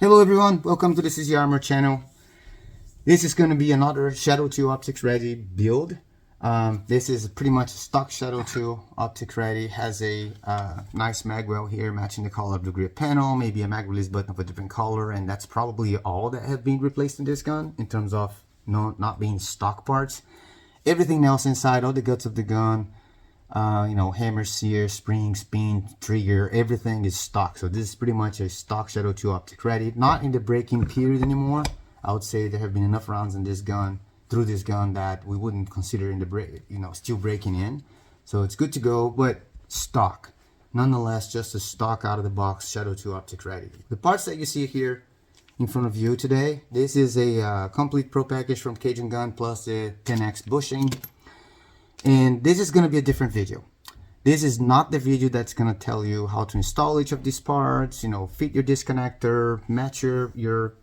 Hello everyone, welcome to the CGW channel. This is going to be another Shadow 2 optics ready build. This is pretty much a stock Shadow 2 optic ready. Has a nice magwell here matching the color of the grip panel, maybe a mag release button of a different color, and that's probably all that have been replaced in this gun in terms of not being stock parts. Everything else inside, all the guts of the gun, hammer, sear, spring, spin, trigger, everything is stock. So this is pretty much a stock Shadow 2 optic ready. Not in the breaking period anymore. I would say there have been enough rounds in this gun, through this gun, that we wouldn't consider in the break, still breaking in. So it's good to go, but stock. Nonetheless, just a stock out of the box Shadow 2 optic ready. The parts that you see here in front of you today, this is a complete pro package from Cajun Gun plus the 10x bushing. And this is going to be a different video. This is not the video that's going to tell you how to install each of these parts, fit your disconnector, match your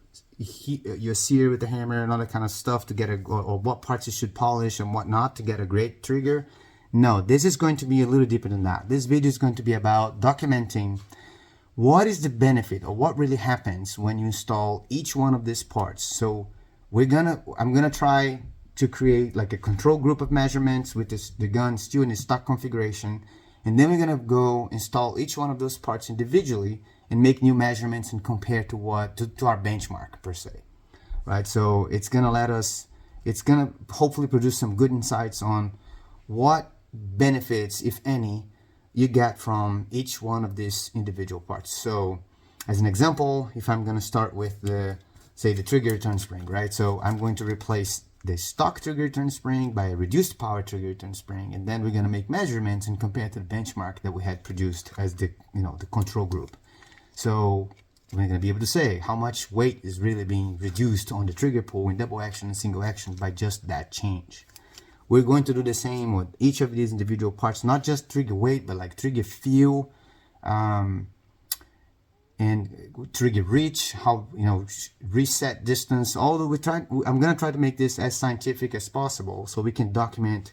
sear with the hammer and all that kind of stuff to get or what parts you should polish and whatnot to get a great trigger. No, this is going to be a little deeper than that. This video is going to be about documenting what is the benefit or what really happens when you install each one of these parts. So I'm gonna try to create like a control group of measurements with the gun still in its stock configuration, and then we're gonna go install each one of those parts individually and make new measurements and compare to our benchmark per se, right? So it's gonna hopefully produce some good insights on what benefits, if any, you get from each one of these individual parts. So as an example, if I'm gonna start with the trigger return spring, right? So I'm going to replace the stock trigger return spring by a reduced power trigger return spring, and then we're going to make measurements and compare to the benchmark that we had produced as the control group. So we're going to be able to say how much weight is really being reduced on the trigger pull in double action and single action by just that change. We're going to do the same with each of these individual parts, not just trigger weight, but like trigger feel, and trigger reach, how reset distance. Although I'm gonna try to make this as scientific as possible so we can document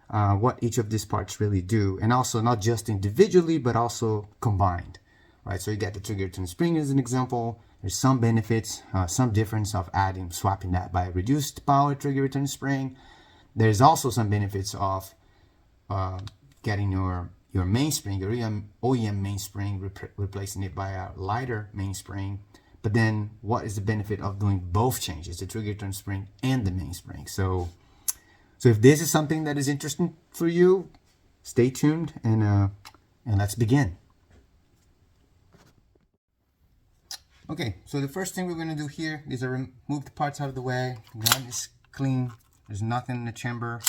what each of these parts really do, and also not just individually but also combined, right? So you get the trigger return spring as an example. There's some benefits, some difference of swapping that by a reduced power trigger return spring. There's also some benefits of getting your mainspring, your OEM mainspring, replacing it by a lighter mainspring. But then what is the benefit of doing both changes, the trigger return spring and the mainspring? So if this is something that is interesting for you, stay tuned and let's begin. Okay, so the first thing we're going to do here is remove the parts out of the way. The gun is clean. There's nothing in the chamber.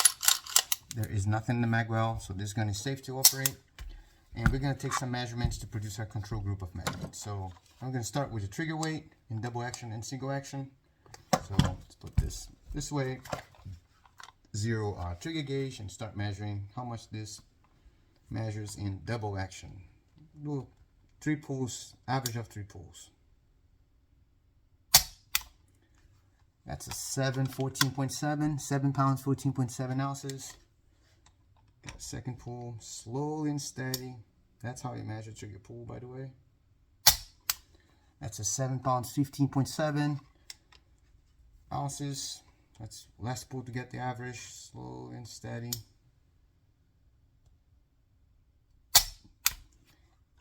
There is nothing in the magwell, so this gun is safe to operate. And we're going to take some measurements to produce our control group of measurements. So I'm going to start with the trigger weight in double action and single action. So let's put this way, zero our trigger gauge, and start measuring how much this measures in double action. Do 3 pulls, average of 3 pulls. That's a 7 pounds, 14.7 ounces. Got a second pull, slowly and steady. That's how you measure trigger pull, by the way. That's a 7 pounds, 15.7 ounces. That's last pull to get the average, slow and steady.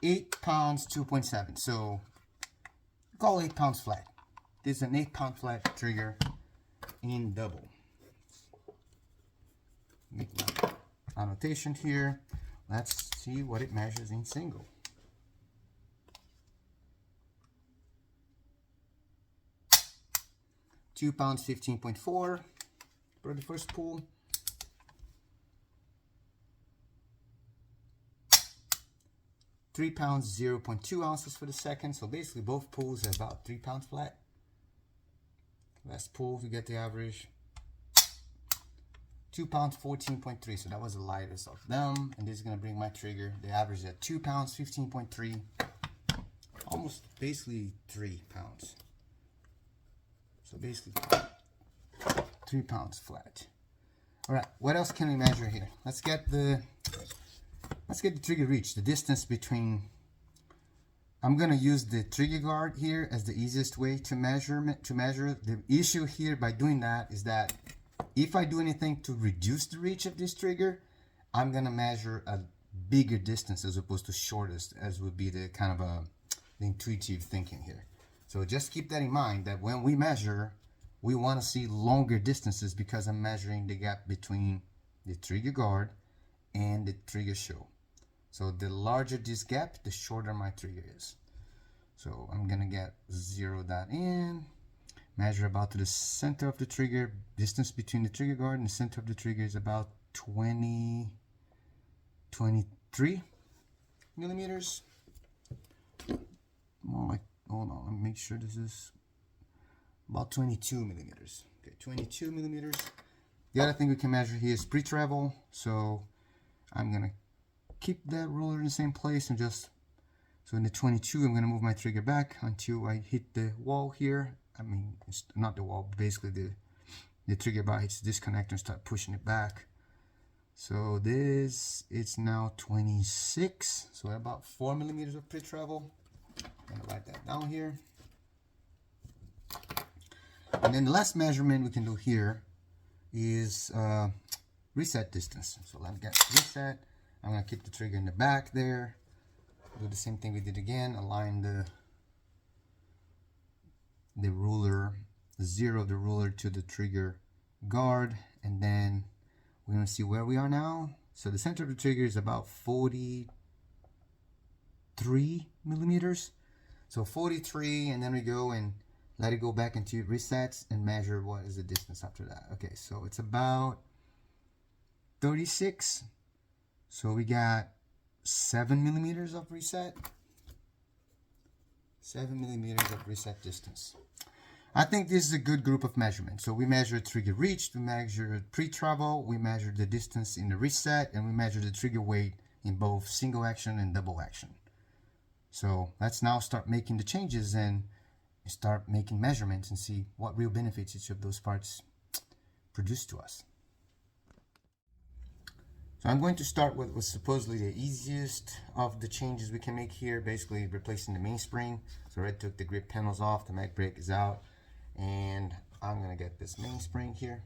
8 pounds, 2.7. So call 8 pounds flat. This is an 8 pound flat trigger in double. Make my annotation here. Let's see what it measures in single. £2 15.4 for the first pull. £3 0.2 ounces for the second. So basically both pulls are about 3 pounds flat. Last pull to get the average. £2 14.3, so that was the lightest of them, and this is going to bring my trigger, the average at £2 15.3, almost basically 3 pounds. So basically 3 pounds flat. All right, what else can we measure here? Let's get the trigger reach, the distance between I'm gonna use the trigger guard here as the easiest way to measure. The issue here by doing that is that if I do anything to reduce the reach of this trigger, I'm gonna measure a bigger distance as opposed to shortest, as would be the kind of the intuitive thinking here. So just keep that in mind, that when we measure, we want to see longer distances because I'm measuring the gap between the trigger guard and the trigger show. So the larger this gap, the shorter my trigger is. So I'm gonna zero that in, measure about to the center of the trigger. Distance between the trigger guard and the center of the trigger is about 23 millimeters. More like, hold on, let me make sure this is about 22 millimeters. Okay, 22 millimeters. The other thing we can measure here is pre-travel. So I'm gonna keep that ruler in the same place and so in the 22, I'm gonna move my trigger back until I hit the wall here. I mean, it's not the wall, but basically the trigger bar hits this connector and start pushing it back. So this, it's now 26. So about 4 millimeters of pre-travel. I'm gonna write that down here. And then the last measurement we can do here is reset distance. So let me get reset. I'm gonna keep the trigger in the back there. Do the same thing we did again. Align the ruler, zero the ruler to the trigger guard, and then we're gonna see where we are now. So the center of the trigger is about 43 millimeters. So 43, and then we go and let it go back into resets and measure what is the distance after that. Okay, so it's about 36. So we got 7 millimeters of reset. 7 millimeters of reset distance. I think this is a good group of measurements. So we measure trigger reach, we measure pre-travel, we measure the distance in the reset, and we measure the trigger weight in both single action and double action. So let's now start making the changes and start making measurements and see what real benefits each of those parts produce to us. So I'm going to start with what's supposedly the easiest of the changes we can make here, basically replacing the mainspring. So I already took the grip panels off, the mag brake is out, and I'm gonna get this mainspring here.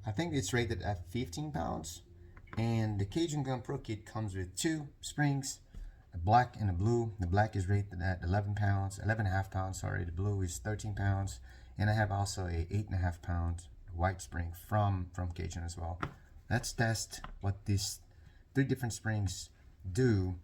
I think it's rated at 15 pounds, and the CGW Pro-kit comes with 2 springs, a black and a blue. The black is rated at 11 pounds, 11.5 pounds, sorry. The blue is 13 pounds, and I have also a 8.5 pound white spring from CGW as well. Let's test what these 3 different springs do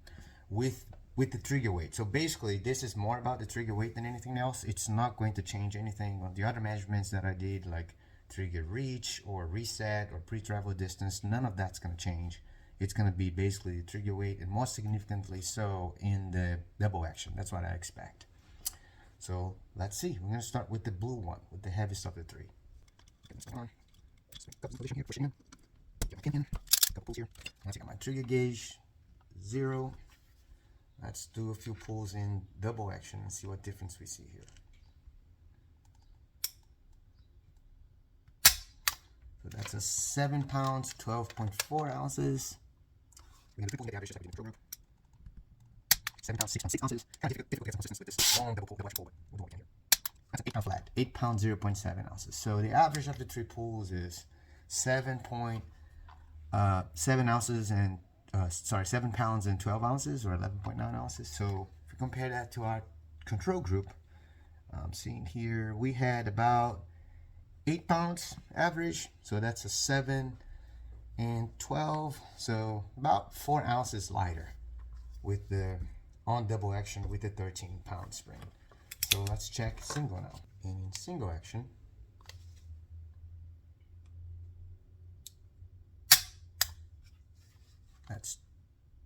with the trigger weight. So basically, this is more about the trigger weight than anything else. It's not going to change anything on the other measurements that I did, like trigger reach or reset or pre-travel distance. None of that's going to change. It's going to be basically the trigger weight, and more significantly so in the double action. That's what I expect. So let's see. We're going to start with the blue one, with the heaviest of the 3. Get this on. Just make a couple position here, pushing in. Get my pin in. Couple pulls here. Once I got my trigger gauge, 0. Let's do a few pulls in double action and see what difference we see here. So that's a 7 pounds, 12.4 ounces. We're going to get the average just like we did in the program. 7 pounds, 6.6 ounces. Kind of difficult to get some consistence with this long double action pull, but we'll do what we can here. That's an 8 pound flat, 8 pounds, 0.7 ounces. So the average of the 3 pulls is 7 ounces and 7 pounds and 12 ounces, or 11.9 ounces. So if we compare that to our control group, I'm seeing here we had about 8 pounds average, so that's a 7 and 12, so about 4 ounces lighter with the on double action with the 13 pound spring. So let's check single now. In single action, that's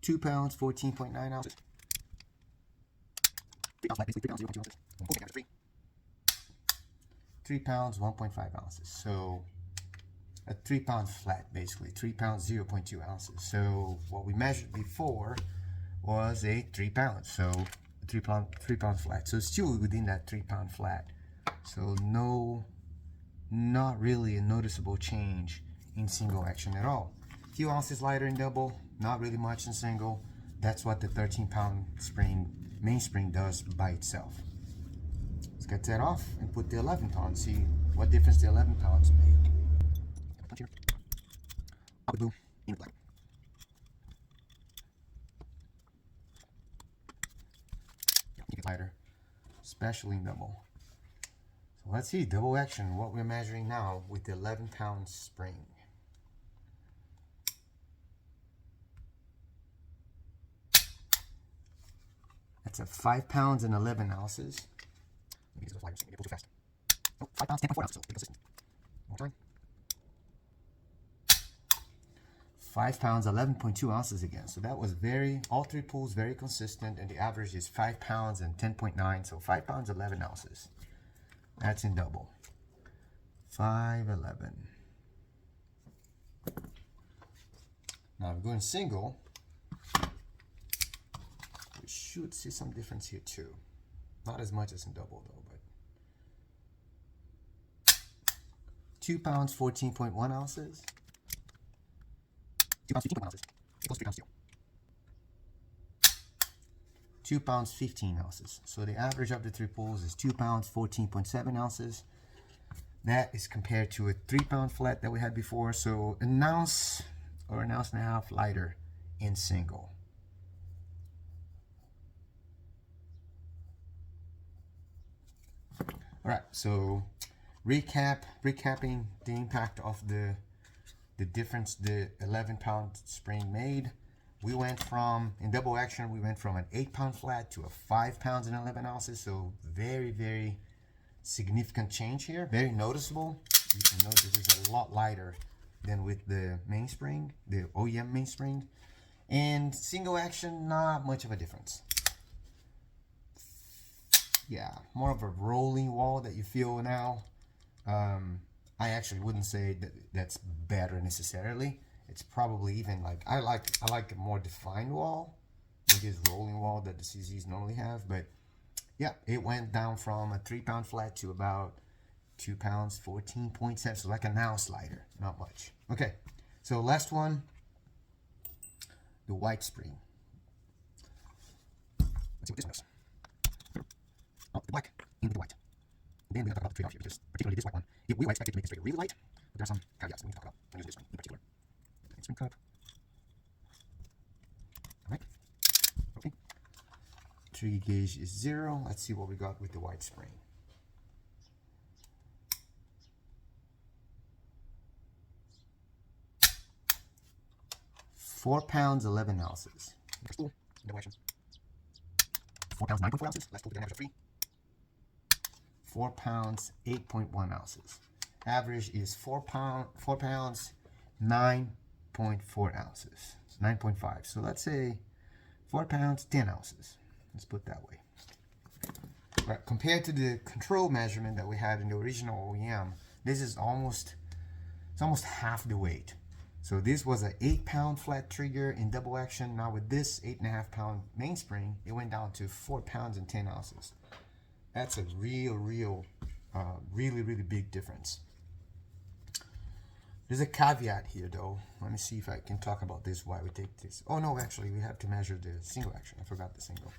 2 pounds, 14.9 ounces. 3 pounds, basically 3 pounds, 0.2 ounces. Okay, got it, 3 pounds, 1.5 ounces. So a 3 pound flat, basically 3 pounds, 0.2 ounces. So what we measured before was a 3 pounds. So 3 pound flat. So still within that 3 pound flat. So not really a noticeable change in single action at all. Few ounces lighter in double, not really much in single. that's what the 13-pound spring, mainspring does by itself. Let's get that off and put the 11 pounds, see what difference the 11 pounds make. Punch here. Up with blue, in with black. Yeah, make it lighter, especially in double. So let's see, double action, what we're measuring now with the 11-pound spring. That's at 5 pounds and 11 ounces. Let me use those lighters, maybe pull too fast. Oh, 5 pounds, 10.4 ounces, so be consistent. One more time. 5 pounds, 11.2 ounces again. So that was all three pulls very consistent, and the average is 5 pounds and 10.9, so 5 pounds, 11 ounces. That's in double. 511. Now I'm going single. We should see some difference here too. Not as much as in double though, but 2 pounds, 14.1 ounces. 2 pounds, 15.1 ounces. Equals 3 pounds steel. 2 pounds, 15 ounces. So the average of the three pulls is 2 pounds, 14.7 ounces. That is compared to a 3-pound flat that we had before. So an ounce or an ounce and a half lighter in single. All right, so recapping the impact of the difference the 11-pound spring made. We went from, in double action, we went from an 8-pound flat to a 5 pounds and 11 ounces. So very, very significant change here, very noticeable. You can notice this is a lot lighter than with the mainspring, the OEM mainspring. And single action, not much of a difference. Yeah, more of a rolling wall that you feel now. I actually wouldn't say that that's better necessarily. It's probably even like, I like a more defined wall than this rolling wall that the CZs normally have. But yeah, it went down from a 3-pound flat to about 2 pounds, 14.7, so like an ounce lighter, not much. Okay, so last one, the white spring. Let's see what this one does. Oh, the black in with the white. And then we're going to talk about the trade-off here, because particularly this white one, we were expected to make this really light, but there are some caveats that we need to talk about when using this one in particular. Spring cup. All right. Okay. Trigger gauge is 0. Let's see what we got with the white spring. £4 pounds, 11 ounces. Next tool, double action. 4 pounds, 9.4 ounces. Let's pull the average of 3. 4 pounds, 8.1 ounces. Average is 4 pounds, 9.4 ounces. 9.5. So let's say 4 pounds, 10 ounces. Let's put it that way. Right, compared to the control measurement that we had in the original OEM, this is almost half the weight. So this was an 8-pound flat trigger in double action. Now with this 8.5-pound mainspring, it went down to 4 pounds and 10 ounces. That's a really big difference. There's a caveat here though. Let me see if I can talk about this, why we take this. Oh no, actually we have to measure the single action. I forgot the single.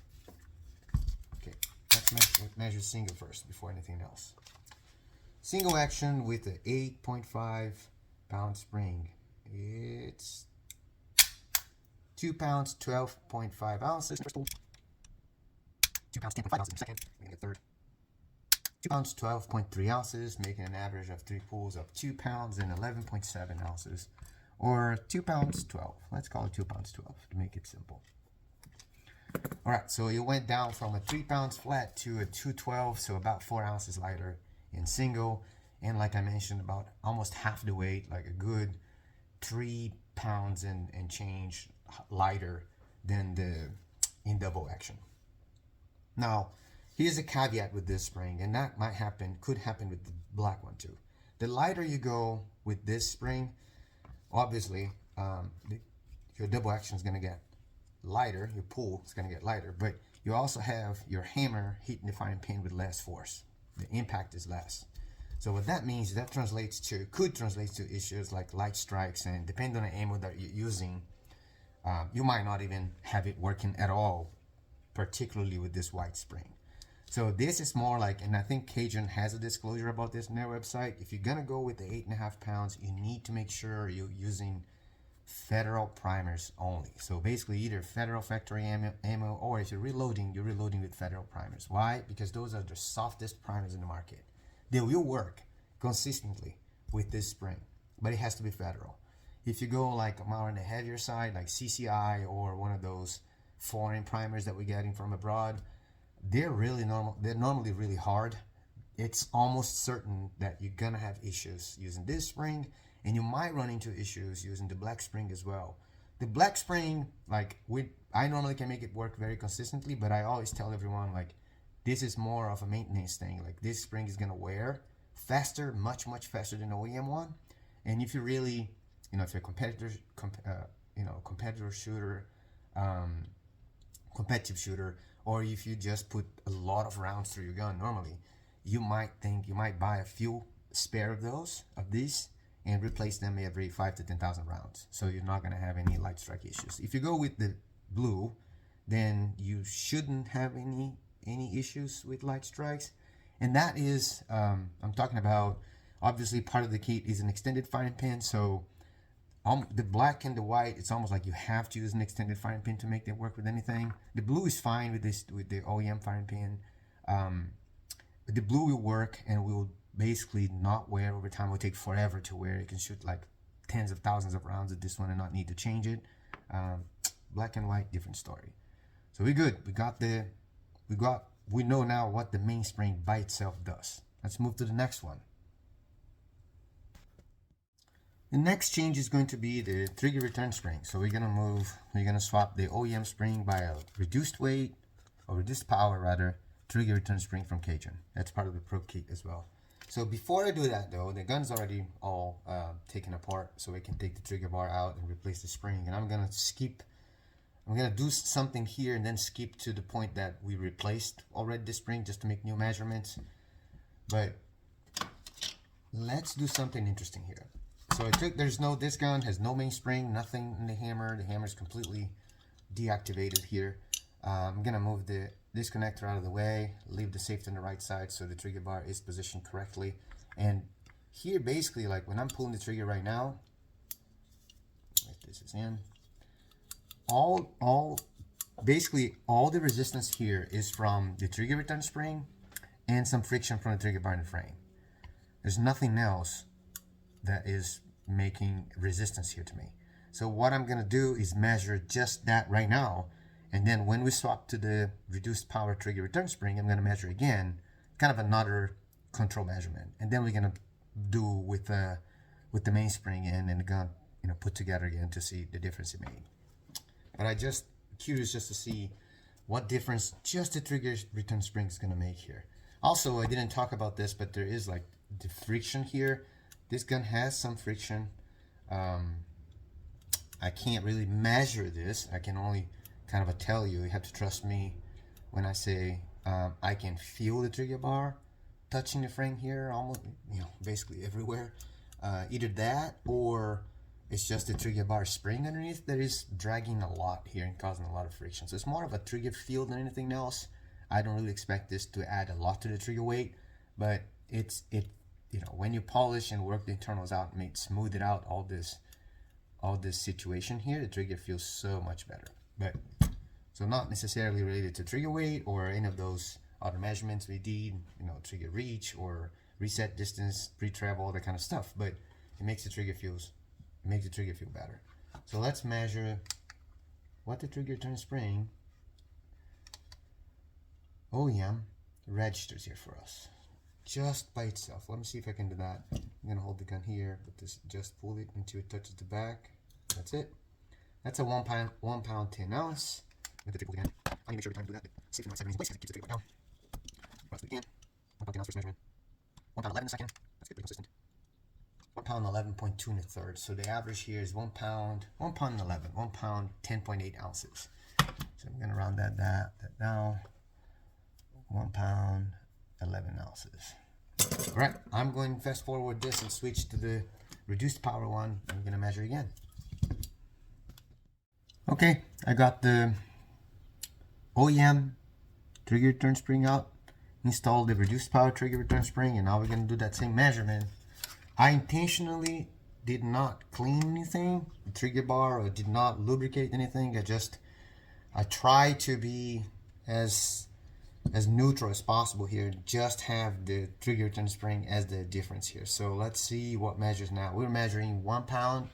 Okay, let's measure single first before anything else. Single action with the 8.5-pound spring. It's 2 pounds, 12.5 ounces. First tool. 2 pounds, 10.5 ounces in a second. We're gonna get third. 2 pounds, 12.3 ounces, making an average of 3 pulls of 2 pounds and 11.7 ounces. Or 2 pounds, 12. Let's call it 2 pounds, 12 to make it simple. All right, so it went down from a 3 pounds flat to a 212, so about 4 ounces lighter in single. And like I mentioned, about almost half the weight, like a good 3 pounds and change lighter than the in double action. Now, here's a caveat with this spring, and that could happen with the black one too. The lighter you go with this spring, obviously, your double action is going to get lighter, your pull is going to get lighter, but you also have your hammer hitting the firing pin with less force. The impact is less. So what that means, that could translate to issues like light strikes, and depending on the ammo that you're using, You might not even have it working at all, particularly with this white spring. So this is more like, and I think Cajun has a disclosure about this on their website. If you're gonna go with the 8.5 pounds, you need to make sure you're using federal primers only. So basically either federal factory ammo, or if you're reloading with federal primers. Why? Because those are the softest primers in the market. They will work consistently with this spring, but it has to be federal. If you go like more on the heavier side, like CCI or one of those foreign primers that we're getting from abroad, they're normally really hard. It's almost certain that you're gonna have issues using this spring, and you might run into issues using the black spring as well. The black spring, like I normally can make it work very consistently, but I always tell everyone, like, this is more of a maintenance thing. Like, this spring is gonna wear faster, much faster than the OEM one. And if you really, if you're a competitive shooter, competitive shooter, or if you just put a lot of rounds through your gun normally, you might buy a few spare of these and replace them every 5 to 10,000 rounds. So you're not gonna have any light strike issues. If you go with the blue, then you shouldn't have any issues with light strikes. And that is, I'm talking about, obviously part of the kit is an extended firing pin. So the black and the white, it's almost like you have to use an extended firing pin to make them work with anything. The blue is fine with the OEM firing pin. The blue will work and will basically not wear over time. It will take forever to wear. You can shoot like tens of thousands of rounds with this one and not need to change it. Black and white, different story. So we're good. We know now what the mainspring by itself does. Let's move to the next one. The next change is going to be the trigger return spring. So we're gonna swap the OEM spring by a reduced weight, or reduced power rather, trigger return spring from Cajun. That's part of the Pro-kit as well. So before I do that though, the gun's already all taken apart, so we can take the trigger bar out and replace the spring. And I'm gonna do something here and then skip to the point that we replaced already the spring, just to make new measurements. But let's do something interesting here. So this gun has no mainspring, nothing in the hammer. The hammer is completely deactivated here. I'm gonna move this connector out of the way, leave the safety on the right side so the trigger bar is positioned correctly. And here basically, like when I'm pulling the trigger right now, if this is in, basically all the resistance here is from the trigger return spring and some friction from the trigger bar in the frame. There's nothing else that is making resistance here to me. So what I'm gonna do is measure just that right now, and then when we swap to the reduced power trigger return spring, I'm gonna measure again, kind of another control measurement, and then we're gonna do with the mainspring and the gun, put together again to see the difference it made. But I just curious just to see what difference just the trigger return spring is gonna make here. Also, I didn't talk about this, but there is like the friction here. This gun has some friction. I can't really measure this. I can only kind of tell you. You have to trust me when I say I can feel the trigger bar touching the frame here, almost, basically everywhere. Either that, or it's just the trigger bar spring underneath that is dragging a lot here and causing a lot of friction. So it's more of a trigger feel than anything else. I don't really expect this to add a lot to the trigger weight, but when you polish and work the internals out and smooth it out, all this situation here, the trigger feels so much better. But so not necessarily related to trigger weight or any of those other measurements we did, trigger reach or reset distance, pre-travel, all that kind of stuff. But it makes the trigger feel better. So let's measure what the trigger return spring OEM registers here for us, just by itself. Let me see if I can do that. I'm gonna hold the gun here, but just pull it until it touches the back. That's it. That's a 1 pound 10 ounce. With the triple again. I need to make sure every time I do that, the safety not 7 in place, it keeps the trigger down. Let's do it again. 1 pound 10 ounce first measurement. 1 pound 11 a second. That's good, pretty consistent. 1 pound 11.2 and a third. So the average here is 1 pound 11, 1 pound 10.8 ounces. So I'm gonna round that down. 1 pound 11 ounces. All right, I'm going to fast forward this and switch to the reduced power one. I'm going to measure again. Okay, I got the OEM trigger return spring out, installed the reduced power trigger return spring, and now we're going to do that same measurement. I intentionally did not clean anything, the trigger bar, or did not lubricate anything. I try to be as neutral as possible here, just have the trigger return spring as the difference here. So let's see what measures now. We're measuring 1 pound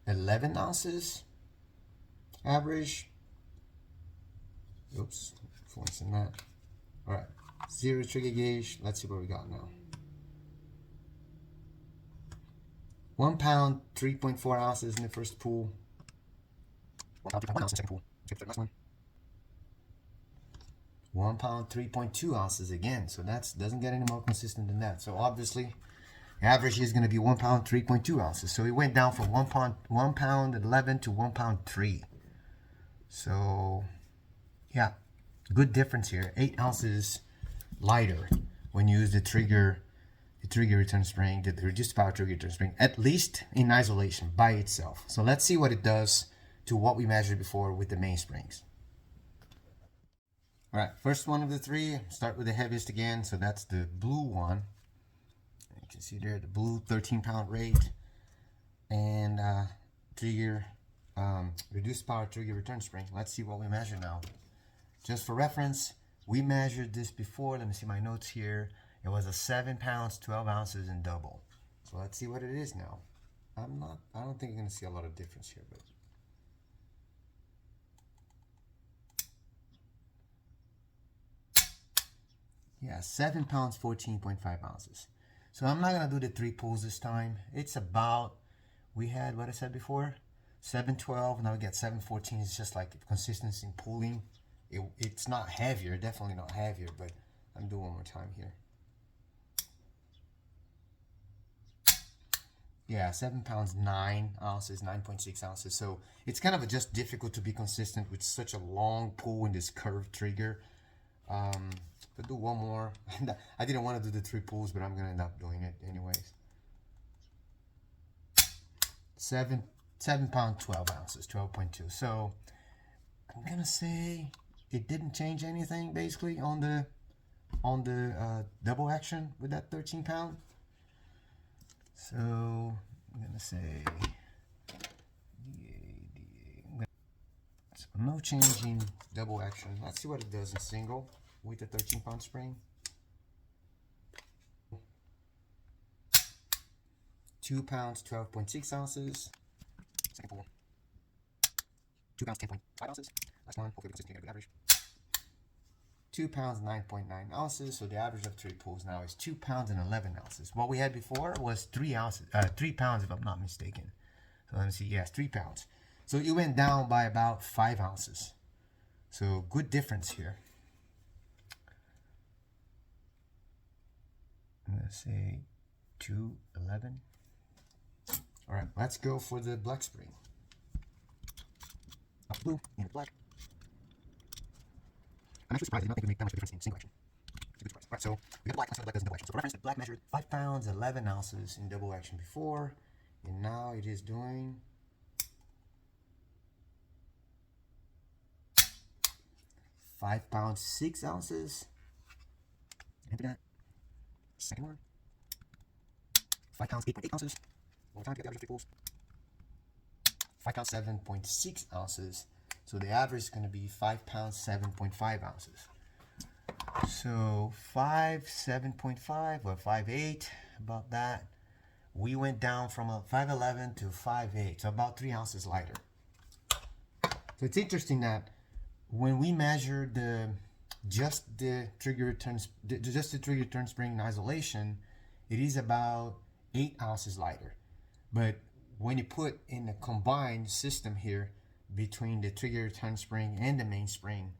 11 ounces average. Oops, influencing that. All right, 0 trigger gauge. Let's see what we got now. 1 pound 3.4 ounces in the first pool. 1 pound 3.1 ounces in the second pool. Check the last one. 1 pound 3.2 ounces again. So that doesn't get any more consistent than that. So obviously, average is going to be 1 pound 3.2 ounces. So it went down from 1 pound 11 to 1 pound 3. So yeah, good difference here. 8 ounces lighter when you use the trigger return spring, the reduced power trigger return spring, at least in isolation by itself. So let's see what it does to what we measured before with the mainsprings. All right, first one of the three, start with the heaviest again. So that's the blue one. You can see there the blue 13-pound rate and trigger reduced power trigger return spring. Let's see what we measure now. Just for reference, we measured this before. Let me see my notes here. It was a 7 pounds 12 ounces in double. So let's see what it is now. I don't think you're gonna see a lot of difference here, but yeah, 7 pounds 14.5 ounces. So I'm not gonna do the 3 pulls this time. It's about, we had what I said before, 712, now we get 714. It's just like consistency in pulling. It's not heavier, definitely not heavier, but I'm doing one more time here. Yeah, 7 pounds 9 ounces, 9.6 ounces. So it's kind of just difficult to be consistent with such a long pull in this curved trigger. But do one more. I didn't want to do the 3 pulls, but I'm gonna end up doing it anyways. 7 pound 12 ounces, 12.2. So I'm gonna say it didn't change anything basically on the double action with that 13 pound. So I'm gonna say so no change in double action. Let's see what it does in single with the 13-pound spring. 2 pounds 12.6 ounces. Second pull. 2 pounds 10.5 ounces. Last one. Hopefully we can get a good average. 2 pounds 9.9 ounces. So the average of 3 pulls now is 2 pounds and 11 ounces. What we had before was 3 pounds if I'm not mistaken. So let me see. Yes, 3 pounds. So it went down by about 5 ounces. So good difference here. I'm gonna say 211. All right, let's go for the black spring. Blue and black. I'm actually surprised I did not think it would make that much of a difference in single action. It's a good surprise. All right, so we got black. Let's see what the black does in double action. So for reference, the black measured 5 pounds 11 ounces in double action before, and now it is doing 5 pounds 6 ounces. Enter that. Second one. 5 pounds 8.8 ounces. One more time to get the average of 3 pulls. 5 pounds 7.6 ounces. So the average is going to be 5 pounds 7.5 ounces. So 7.5 or 5.8, about that. We went down from a 5.11 to 5.8, so about 3 ounces lighter. So it's interesting that when we measure just the trigger return spring in isolation, it is about 8 ounces lighter. But when you put in a combined system here between the trigger return spring and the mainspring,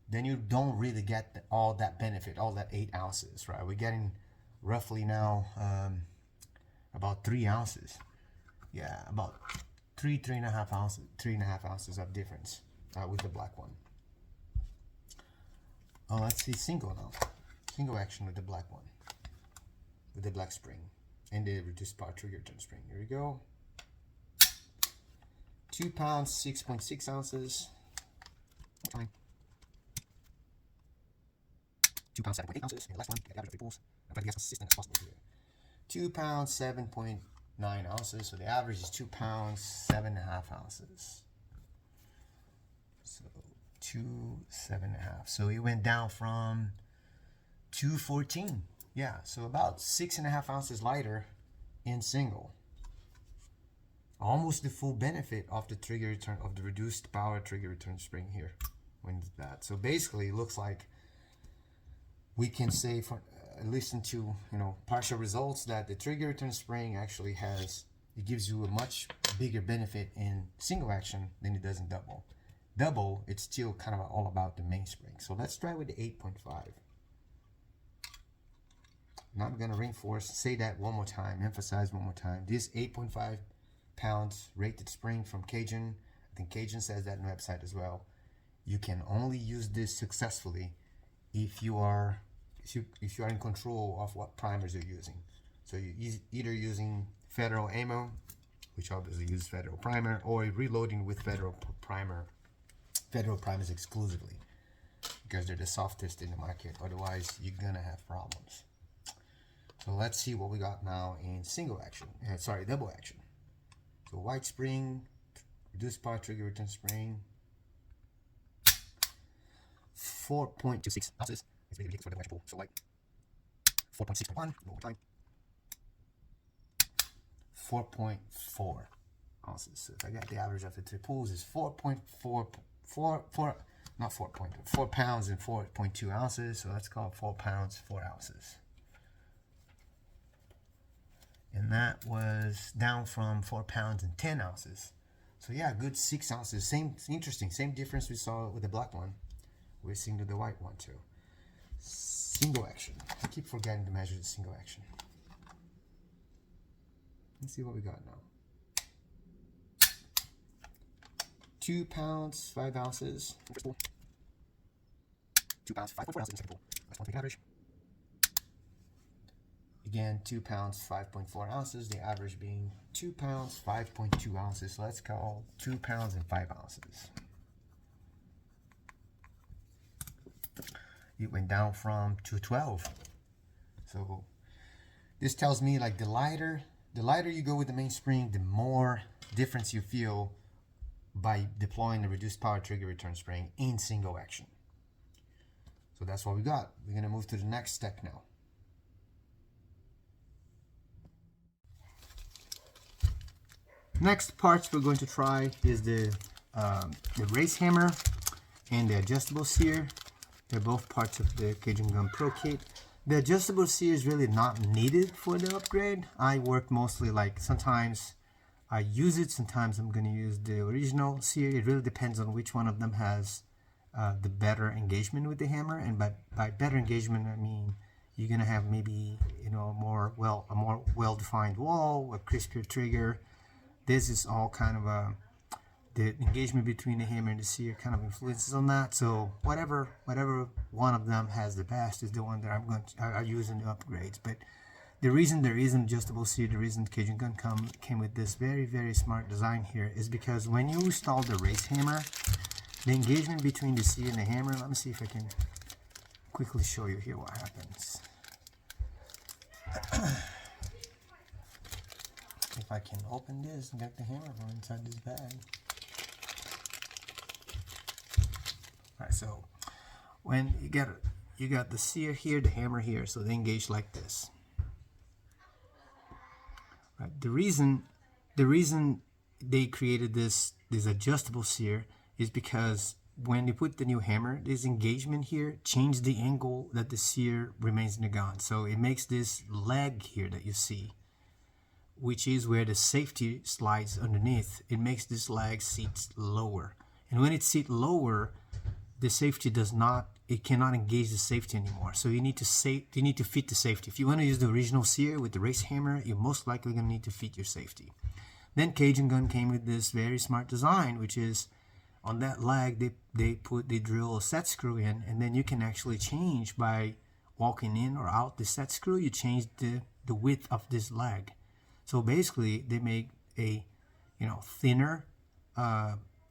then you don't really get all that benefit, all that 8 ounces, right? We're getting roughly now about 3 ounces. Yeah, about 3.5 ounces of difference with the black one. Oh, let's see single now. Single action with the black one, with the black spring and the reduced power trigger return spring. Here we go. 2 pounds, 6.6 ounces. 2 pounds, 7.8 ounces. And the last one, the average of pulls. I'm trying to get as consistent as possible here. 2 pounds, 7.9 ounces. So the average is 2 pounds, 7.5 ounces. So 2, 7.5. So it went down from 214. Yeah, so about 6.5 ounces lighter in single. Almost the full benefit of the trigger return, of the reduced power trigger return spring here when it's that. So basically it looks like we can say, for listen to, you know, partial results, that the trigger return spring actually has, it gives you a much bigger benefit in single action than it does in double. Double, it's still kind of all about the mainspring. So let's try with the 8.5. Now I'm going to reinforce, say that one more time, emphasize one more time. This 8.5 pounds rated spring from Cajun, I think Cajun says that on the website as well. You can only use this successfully if you are in control of what primers you're using. So you're either using Federal ammo, which obviously uses Federal primer, or reloading with Federal primers exclusively, because they're the softest in the market. Otherwise you're gonna have problems. So let's see what we got now in single action, double action. So white spring, reduced power trigger return spring, 4.26 ounces. It's really liquid for the wedge pull. So like 4.6.1, one more time. 4.4 ounces. So if I got the average of the two pulls, is 4 pounds and 4.2 ounces. So let's call it 4 pounds, 4 ounces. And that was down from 4 pounds and 10 ounces. So yeah, good 6 ounces. Same, interesting, same difference we saw with the black one. We're seeing with the white one too. Single action. I keep forgetting to measure the single action. Let's see what we got now. 2 pounds, 5 ounces. 2 pounds, 5.4 ounces. That's one big average. Again, 2 pounds, 5.4 ounces. The average being 2 pounds, 5.2 ounces. So let's call 2 pounds and 5 ounces. It went down from 212. So this tells me, like, the lighter you go with the mainspring, the more difference you feel by deploying the reduced power trigger return spring in single action. So that's what we got. We're gonna move to the next step now. Next parts we're going to try is the race hammer and the adjustable sear. They're both parts of the CGW Pro-kit. The adjustable sear is really not needed for the upgrade. I work mostly, like, sometimes I use it, sometimes I'm going to use the original sear. It really depends on which one of them has the better engagement with the hammer. And by better engagement, I mean you're going to have maybe, you know, a more well-defined wall, a crispier trigger. This is all kind of the engagement between the hammer and the sear kind of influences on that. So whatever one of them has the best is the one that I use in the upgrades. But the reason there is an adjustable sear, the reason CGW came with this very, very smart design here, is because when you install the race hammer, the engagement between the sear and the hammer, let me see if I can quickly show you here what happens. If I can open this and get the hammer from inside this bag. Alright, so when you got the sear here, the hammer here, so they engage like this. Right. The reason they created this adjustable sear is because when you put the new hammer, this engagement here changed the angle that the sear remains in the gun. So it makes this leg here that you see, which is where the safety slides underneath, it makes this leg sit lower. And when it sits lower, the safety cannot engage the safety anymore. So you need to fit the safety. If you want to use the original sear with the race hammer, you're most likely going to need to fit your safety. Then CGW came with this very smart design, which is on that leg they drill a set screw in, and then you can actually change by walking in or out the set screw. You change the width of this leg. So basically they make a thinner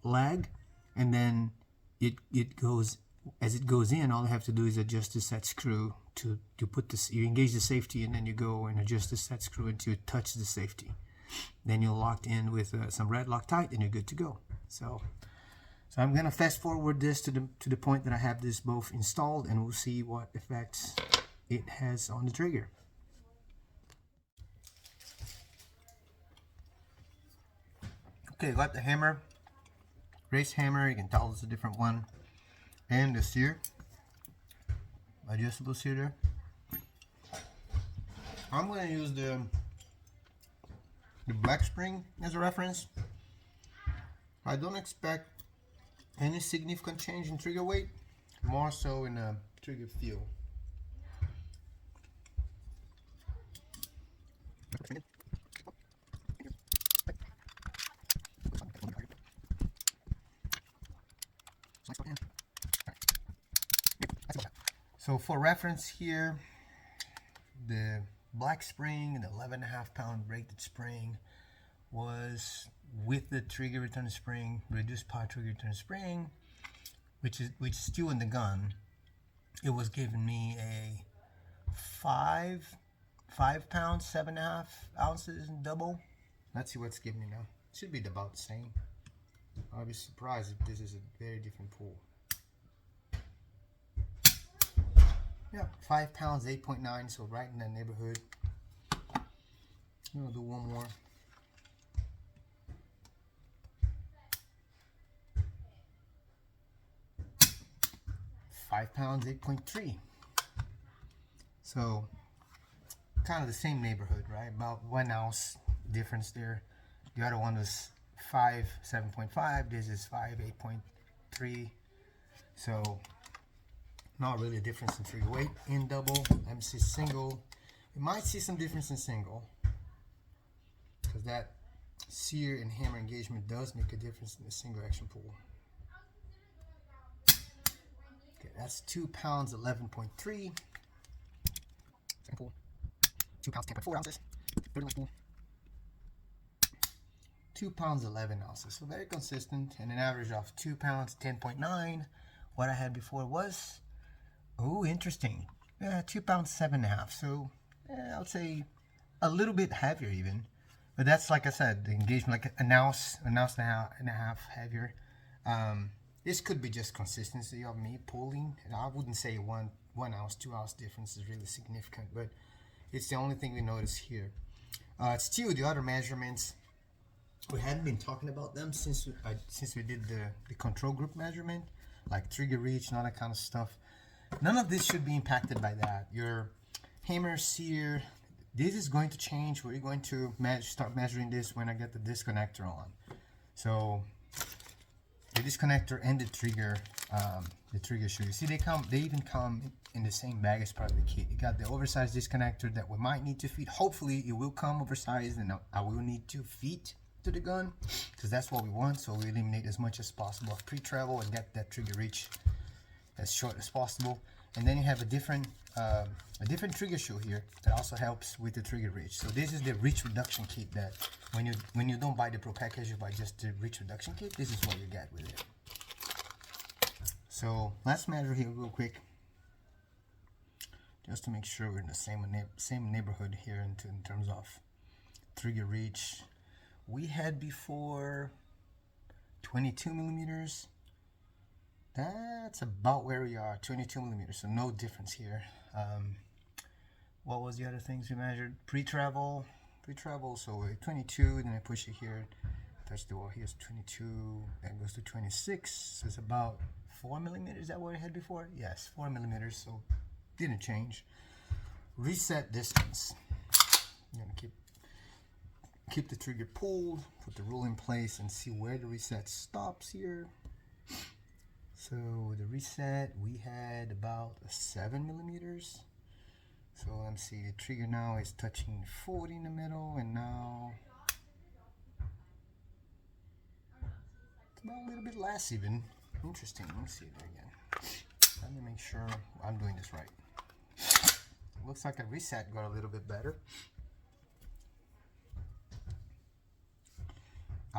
lag, and then it goes, as it goes in, all I have to do is adjust the set screw to put this, you engage the safety, and then you go and adjust the set screw until you touch the safety. Then you're locked in with some red Loctite, and you're good to go. So I'm gonna fast forward this to the point that I have this both installed, and we'll see what effects it has on the trigger. Okay, got the hammer, race hammer, you can tell it's a different one, and the sear, adjustable sear there. I'm going to use the black spring as a reference. I don't expect any significant change in trigger weight, more so in the trigger feel. So for reference here, the black spring and the 11.5 pound braided spring was with the trigger return spring, reduced power trigger return spring, which is still in the gun. It was giving me a 5 pounds, 7.5 ounces in double. Let's see what's giving me now. It should be about the same. I'll be surprised if this is a very different pool. Yeah, 5 pounds, 8.9, so right in that neighborhood. I'm gonna do one more. £5, 8.3. So kind of the same neighborhood, right? About 1 ounce difference there. The other one was 5, 7.5. This is 5, 8.3. So not really a difference in trigger weight in double. MC single, you might see some difference in single, because that sear and hammer engagement does make a difference in the single action pool. Okay, that's 2 pounds, 11.3. Second pool, 2 pounds, 10.4 ounces. Third one pool, 2 pounds, 11 ounces. So very consistent, and an average of 2 pounds, 10.9. What I had before was, oh, interesting. 2 pounds, 7.5. So I would say a little bit heavier even. But that's, like I said, the engagement, like an ounce and a half heavier. This could be just consistency of me pulling. And I wouldn't say 1 ounce, 2 ounce difference is really significant, but it's the only thing we notice here. Still, the other measurements, we hadn't been talking about them since we did the control group measurement, like trigger reach and all that kind of stuff. None of this should be impacted by that. Your hammer, sear, this is going to change. We're going to start measuring this when I get the disconnector on. So the disconnector and the trigger shoe, you see they even come in the same bag as part of the kit. You got the oversized disconnector that we might need 2 feet. Hopefully it will come oversized, and I will need 2 feet to the gun, because that's what we want. So we eliminate as much as possible of pre-travel and get that trigger reach as short as possible. And then you have a different trigger shoe here that also helps with the trigger reach. So this is the reach reduction kit that when you don't buy the Pro package, you buy just the reach reduction kit. This is what you get with it. So let's measure here real quick, just to make sure we're in the same neighborhood here in terms of trigger reach. We had before 22 millimeters. That's about where we are, 22 millimeters, so no difference here. What was the other things we measured? Pre-travel, so 22, then I push it here, touch the wall, here's 22, that goes to 26, so it's about 4 millimeters. Is that what I had before? Yes, 4 millimeters, so didn't change. Reset distance. I'm gonna keep the trigger pulled, put the rule in place, and see where the reset stops here. So the reset, we had about 7 millimeters. So let's see, the trigger now is touching 40 in the middle, and now it's about a little bit less even. Interesting. Let me see it again. Let me make sure I'm doing this right. Looks like a reset got a little bit better.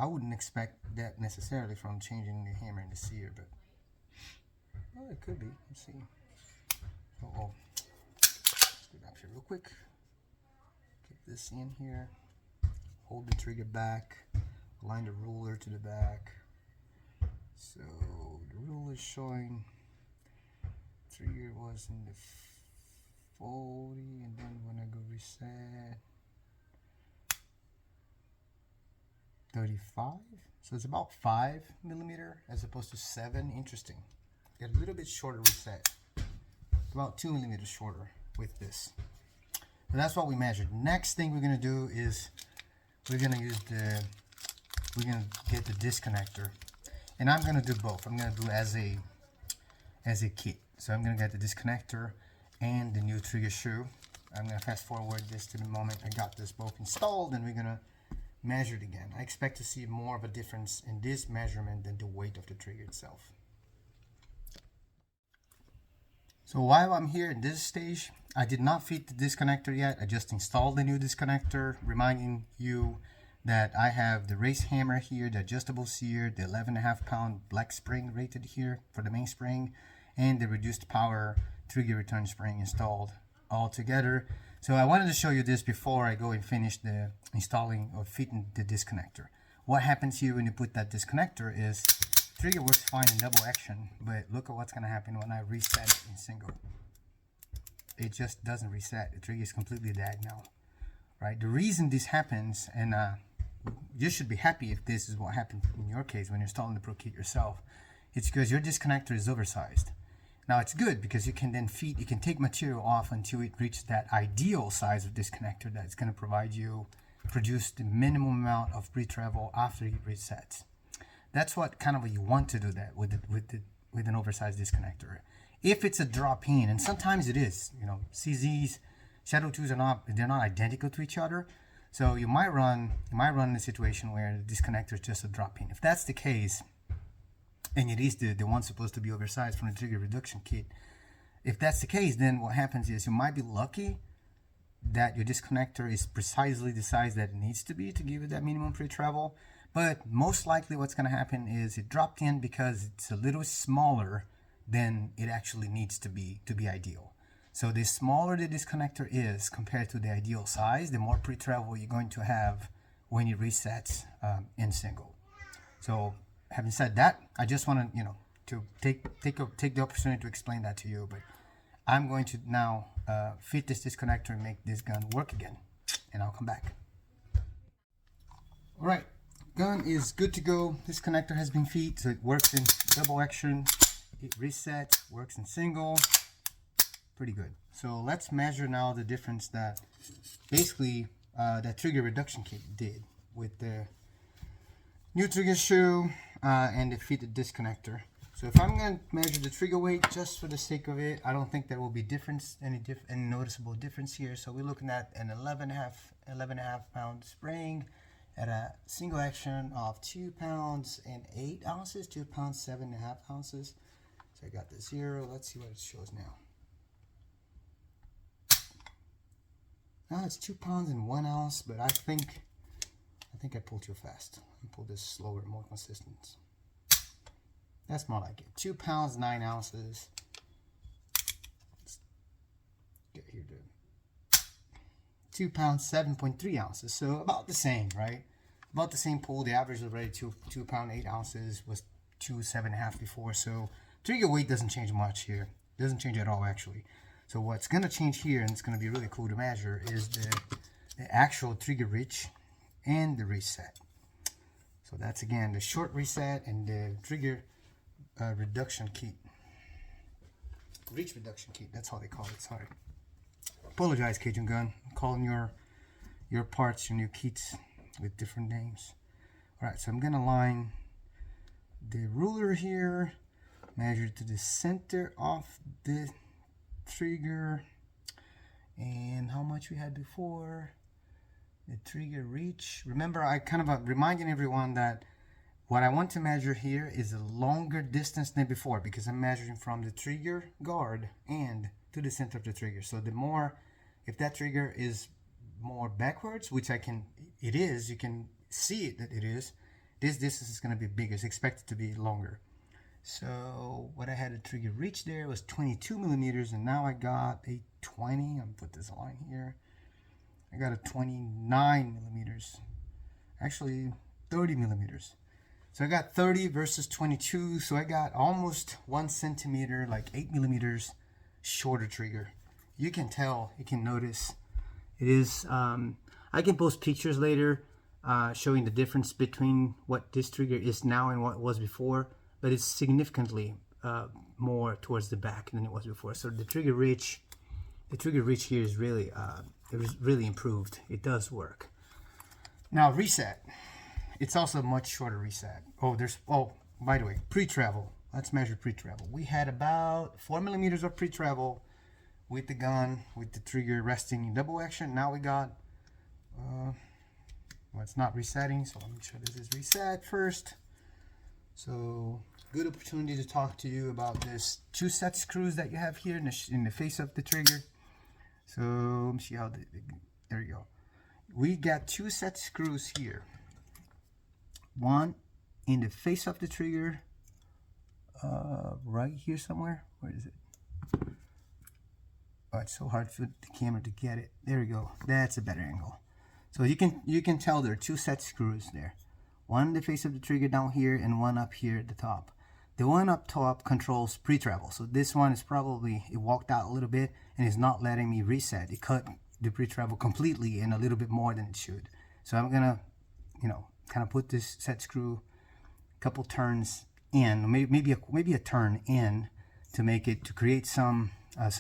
I wouldn't expect that necessarily from changing the hammer and the sear, but well, it could be. Let's see. Oh, let's do that here real quick. Get this in here. Hold the trigger back. Align the ruler to the back. So the ruler is showing trigger was in the 40, and then when I go reset, 35. So it's about 5mm as opposed to 7. Interesting. Get a little bit shorter reset. About 2mm shorter with this. So that's what we measured. Next thing we're gonna do is we're gonna get the disconnector, and I'm gonna do both. I'm gonna do as a kit. So I'm gonna get the disconnector and the new trigger shoe. I'm gonna fast forward this to the moment I got this both installed, and we're gonna measure it again. I expect to see more of a difference in this measurement than the weight of the trigger itself. So while I'm here at this stage, I did not fit the disconnector yet. I just installed the new disconnector, reminding you that I have the race hammer here, the adjustable sear, the 11.5 pound black spring rated here for the mainspring, and the reduced power trigger return spring installed all together. So I wanted to show you this before I go and finish the installing or fitting the disconnector. What happens here when you put that disconnector is trigger works fine in double action, but look at what's going to happen when I reset it in single. It just doesn't reset. The trigger is completely dead now, right? The reason this happens, and you should be happy if this is what happened in your case when you're installing the Pro-kit yourself, it's because your disconnector is oversized. Now it's good because you can then feed, you can take material off until it reaches that ideal size of disconnector that's going to produce the minimum amount of pre-travel after it resets. That's what kind of you want to do that with an oversized disconnector. If it's a drop-in, and sometimes it is, you know, CZs, Shadow 2s they're not identical to each other. So you might run in a situation where the disconnector is just a drop-in. If that's the case, and it is the one supposed to be oversized from the trigger reduction kit, if that's the case, then what happens is you might be lucky that your disconnector is precisely the size that it needs to be to give it that minimum pre-travel. But most likely what's going to happen is it dropped in because it's a little smaller than it actually needs to be ideal. So the smaller the disconnector is compared to the ideal size, the more pre-travel you're going to have when it resets in single. So having said that, I just want to, you know, to take the opportunity to explain that to you. But I'm going to now fit this disconnector and make this gun work again, and I'll come back. All right. Gun is good to go. This connector has been fit, so it works in double action. It resets, works in single. Pretty good. So let's measure now the difference that basically that trigger reduction kit did with the new trigger shoe and the fitted disconnector. So if I'm going to measure the trigger weight just for the sake of it, I don't think there will be any noticeable difference here. So we're looking at an 11.5 pound spring at a single action of 2 pounds and 8 ounces, 2 pounds 7.5 ounces. So I got the 0. Let's see what it shows now. Now it's 2 pounds and 1 ounce, but I think I pulled too fast. I pull this slower, more consistent. That's more like it. 2 pounds 9 ounces. Let's get here to 2 pounds 7.3 ounces. So about the same, right? About the same pull. The average was already 2 pound 8 ounces, was 7.5 before. So trigger weight doesn't change much here. It doesn't change at all actually. So what's going to change here, and it's going to be really cool to measure, is the actual trigger reach and the reset. So that's again the short reset and the trigger reduction kit. Reach reduction kit, that's how they call it. Sorry. Apologize, Cajun Gun. I'm calling your parts, your new kits with different names. Alright, so I'm gonna line the ruler here, measure to the center of the trigger, and how much we had before. The trigger reach. Remember, I kind of reminding everyone that what I want to measure here is a longer distance than before, because I'm measuring from the trigger guard and to the center of the trigger. So the more, if that trigger is more backwards, which it is, you can see it that it is, this distance is going to be bigger. It's expected to be longer. So what I had the trigger reach there was 22 millimeters, and now I got a 20. I'm gonna put this line here. I got a 29 millimeters, actually 30 millimeters. So I got 30 versus 22. So I got almost 1 centimeter, like 8 millimeters shorter trigger. You can tell, you can notice. It is, I can post pictures later showing the difference between what this trigger is now and what it was before, but it's significantly more towards the back than it was before. So the trigger reach here is really, it was really improved. It does work. Now reset, it's also a much shorter reset. Oh, by the way, pre-travel. Let's measure pre-travel. We had about 4 millimeters of pre-travel with the gun, with the trigger resting in double action. Now we got, well, it's not resetting, so let me make sure this is reset first. So good opportunity to talk to you about this 2 set screws that you have here in the face of the trigger. So let me see how there you go. We got 2 set screws here. One in the face of the trigger, right here somewhere. Where is it? Oh, it's so hard for the camera to get it. There we go. That's a better angle. So you can tell there are 2 set screws there. One in the face of the trigger down here and one up here at the top. The one up top controls pre-travel. So this one is probably, it walked out a little bit and is not letting me reset. It cut the pre-travel completely and a little bit more than it should. So I'm gonna, kind of put this set screw a couple turns in, maybe a turn in to create some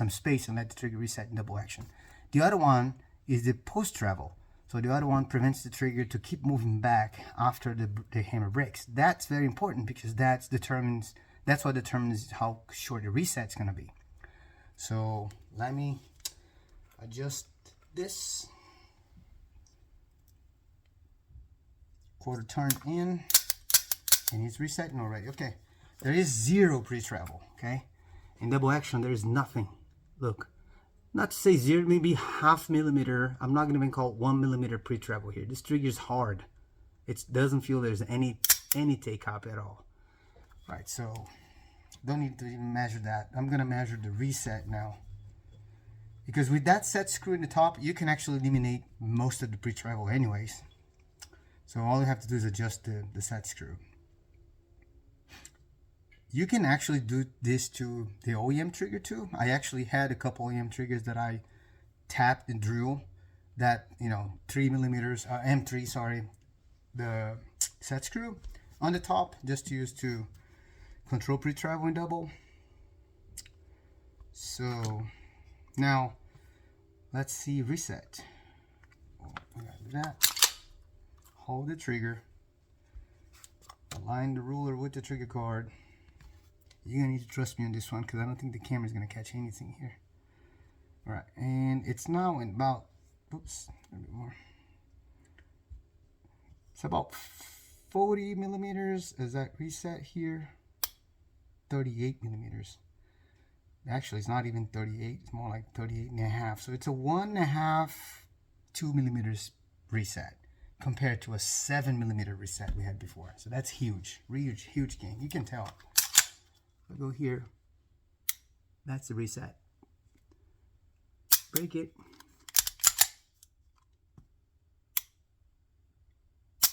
space and let the trigger reset in double action. The other one is the post-travel. So the other one prevents the trigger to keep moving back after the hammer breaks. That's very important because that's what determines how short the reset's gonna be. So let me adjust this. Quarter turn in, and it's resetting already. Okay, there is 0 pre-travel. Okay, in double action there is nothing. Look, not to say 0, maybe half millimeter. I'm not gonna even call it 1 millimeter pre-travel here. This trigger is hard. It doesn't feel there's any take up at all. Right, so don't need to even measure that. I'm gonna measure the reset now, because with that set screw in the top, you can actually eliminate most of the pre-travel anyways. So all you have to do is adjust the set screw. You can actually do this to the OEM trigger too. I actually had a couple OEM triggers that I tapped and drew that, 3 millimeters, M3, sorry, the set screw on the top, just to use to control pre-travel and double. So now let's see reset. I gotta do that. Hold the trigger, align the ruler with the trigger guard. You're gonna need to trust me on this one because I don't think the camera is gonna catch anything here. All right, and it's now in about, oops, a bit more. It's about 40 millimeters. Is that reset here? 38 millimeters. Actually, it's not even 38. It's more like 38 and a half. So it's a 1.5, 2 millimeters reset, compared to a 7 millimeter reset we had before. So that's huge, huge gain. You can tell. I'll go here. That's the reset. Break it.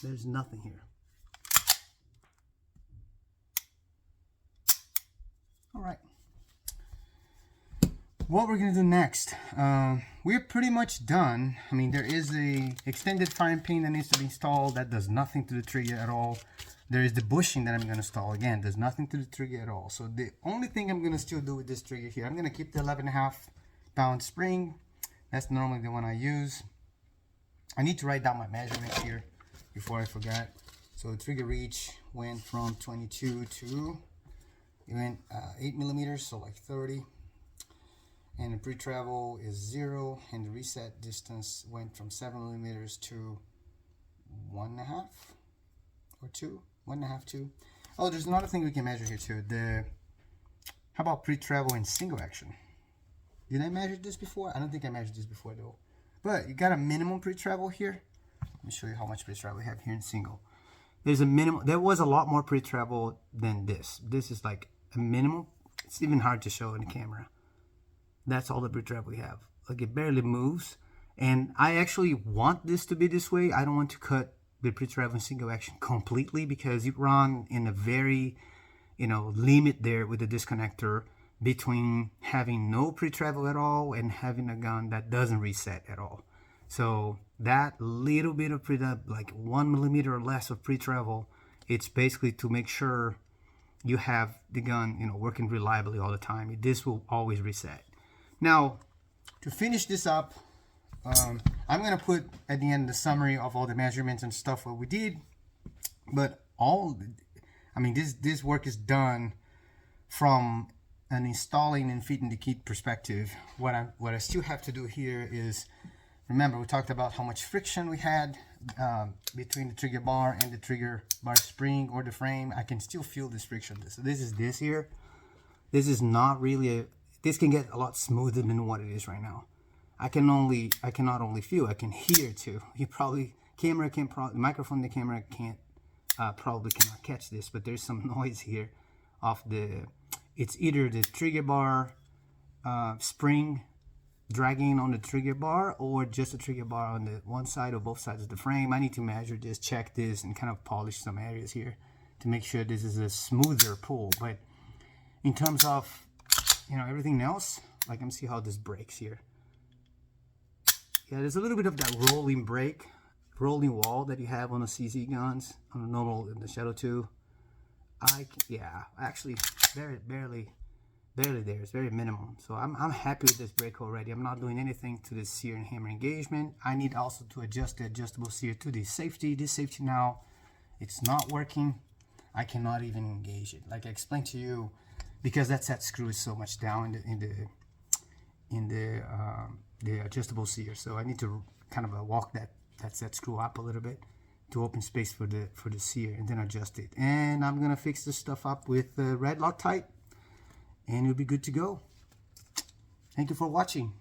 There's nothing here. All right. What we're gonna do next, we're pretty much done. I mean, there is a extended firing pin that needs to be installed. That does nothing to the trigger at all. There is the bushing that I'm gonna install. Again, does nothing to the trigger at all. So the only thing I'm gonna still do with this trigger here, I'm gonna keep the 11.5 pound spring. That's normally the one I use. I need to write down my measurements here before I forget. So the trigger reach went from 22 to, it went 8 millimeters, so like 30. And the pre-travel is 0, and the reset distance went from 7 millimeters to 1.5 or 2, 1.5, 2. Oh, there's another thing we can measure here too. How about pre-travel in single action? Did I measure this before? I don't think I measured this before though. But you got a minimum pre-travel here. Let me show you how much pre-travel we have here in single. there's a minimum. There was a lot more pre-travel than this. This is like a minimum. It's even hard to show in the camera. That's all the pre-travel we have. Like it barely moves. And I actually want this to be this way. I don't want to cut the pre-travel and single action completely, because you run in a very, limit there with the disconnector between having no pre-travel at all and having a gun that doesn't reset at all. So that little bit of like 1 millimeter or less of pre-travel, it's basically to make sure you have the gun, working reliably all the time. This will always reset. Now, to finish this up, I'm gonna put at the end the summary of all the measurements and stuff what we did. But this work is done from an installing and fitting the kit perspective. What I still have to do here is, remember we talked about how much friction we had between the trigger bar and the trigger bar spring or the frame. I can still feel this friction. So this is this here. This is not really this can get a lot smoother than what it is right now. I cannot only feel, I can hear too. The microphone, the camera can't, probably cannot catch this, but there's some noise here off it's either the trigger bar spring dragging on the trigger bar, or just the trigger bar on the one side or both sides of the frame. I need to measure this, check this, and kind of polish some areas here to make sure this is a smoother pull. But in terms of, everything else, like, let me see how this breaks here. Yeah, there's a little bit of that rolling wall that you have on the CZ guns, on the normal, in the Shadow 2. Actually, barely there. It's very minimum. So I'm happy with this break already. I'm not doing anything to this sear and hammer engagement. I need also to adjust the adjustable sear to the safety. This safety now, it's not working. I cannot even engage it. Like I explained to you, because that set screw is so much down in the adjustable sear. So I need to kind of walk that set screw up a little bit to open space for the sear, and then adjust it. And I'm gonna fix this stuff up with red Loctite, and you'll be good to go. Thank you for watching.